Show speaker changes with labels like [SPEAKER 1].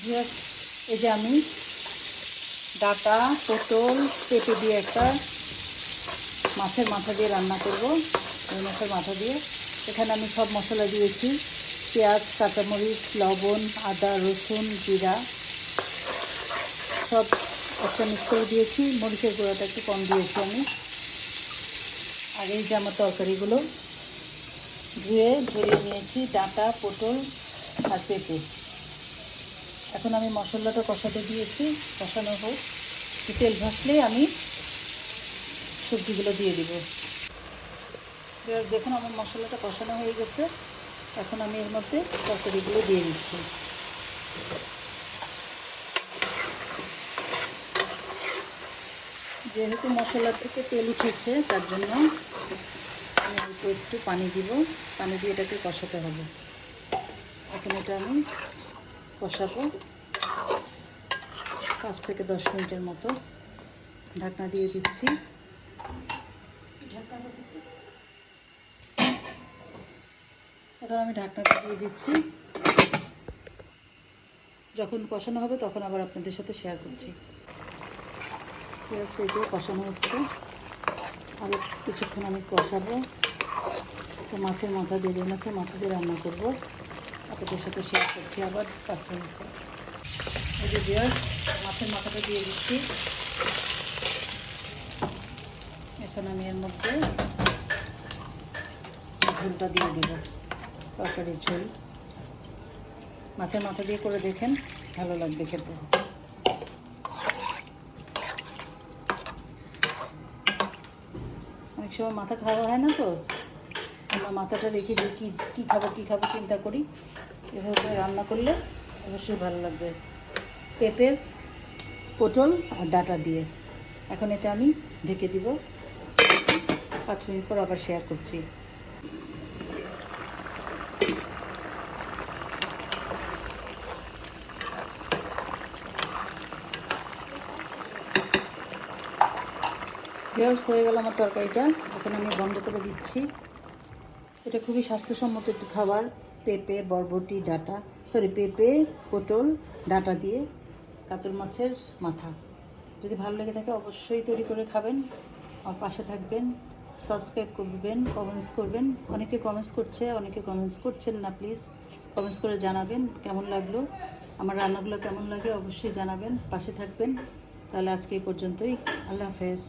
[SPEAKER 1] এই যে আমি ডাঁটা পটল পেঁপে দিয়ে একটা মাছের মাথা দিয়ে রান্না করব। ওই মাছের মাথা দিয়ে এখানে আমি সব মশলা দিয়েছি, পেঁয়াজ, কাঁচামরিচ, লবণ, আদা, রসুন, জিরা সব একটা মিক্স করে দিয়েছি। মরিচের গুঁড়াটা একটু কম দিয়েছি আমি। আর এই যে আমার তরকারিগুলো ধুয়ে ঝরিয়ে নিয়েছি, ডাঁটা, পটল আর পেঁপে। এখন আমি মশলাটা কষাতে দিয়েছি, কষানো হোক, তেল ভাসলেই আমি সবজিগুলো দিয়ে দিব। এবার দেখুন আমার মশলাটা কষানো হয়ে গেছে। এখন আমি এর মধ্যে তরকারিগুলো দিয়ে দিচ্ছি। যেহেতু মশলা থেকে তেল উঠেছে তার জন্য আমি অল্প একটু পানি দিব। পানি দিয়ে এটাকে কষাতে হবে। এখন এটা আমি কষাবো 5 থেকে 10 মিনিটের মতো। ঢাকনা দিয়ে দিচ্ছি। এখন আমি ঢাকনাটা দিয়ে দিচ্ছি। যখন কষানো হবে তখন আবার আপনাদের সাথে শেয়ার করছি। সেইটা কষানো হচ্ছে, আরও কিছুক্ষণ আমি কষাবো। তো মাছের মাথা দিয়ে মাছের মাথা দিয়ে রান্না করবো, আপনাদের সাথে শেয়ার করছি আবার 5 মিনিট পর। এই যে ভিউয়ার্স, মাছের মাথাটা দিয়ে দিচ্ছি। এখন আমি এর মধ্যে ঝোলটা দিয়ে দেব, তরকারির ঝোল। মাছের মাথা দিয়ে করে দেখেন, ভালো লাগবে খেতে। অনেক সময় মাথা খাওয়া হয় না, তো আমরা মাথাটা রেখে দিই, কী খাবো চিন্তা করি। এভাবে রান্না করলে অবশ্যই ভালো লাগবে, পেঁপে, পটল আর ডাঁটা দিয়ে। এখন এটা আমি ঢেকে দিব, 5 মিনিট পর আবার শেয়ার করছি। ভিউয়ার্স, হয়ে গেল আমার তরকারিটা। এখন আমি বন্ধ করে দিচ্ছি। এটা খুবই স্বাস্থ্যসম্মত একটি খাবার, পেঁপে, বরবটি, পেঁপে, পটল, ডাঁটা দিয়ে কাতল মাছের মাথা। যদি ভালো লেগে থাকে অবশ্যই তৈরি করে খাবেন, আর পাশে থাকবেন, সাবস্ক্রাইব করবেন, কমেন্টস করবেন। অনেকে কমেন্টস করছে, অনেকে কমেন্টস করছেন না। প্লিজ কমেন্টস করে জানাবেন কেমন লাগলো, আমার রান্নাগুলো কেমন লাগে অবশ্যই জানাবেন, পাশে থাকবেন। তাহলে আজকে এই পর্যন্তই। আল্লাহ হাফেজ।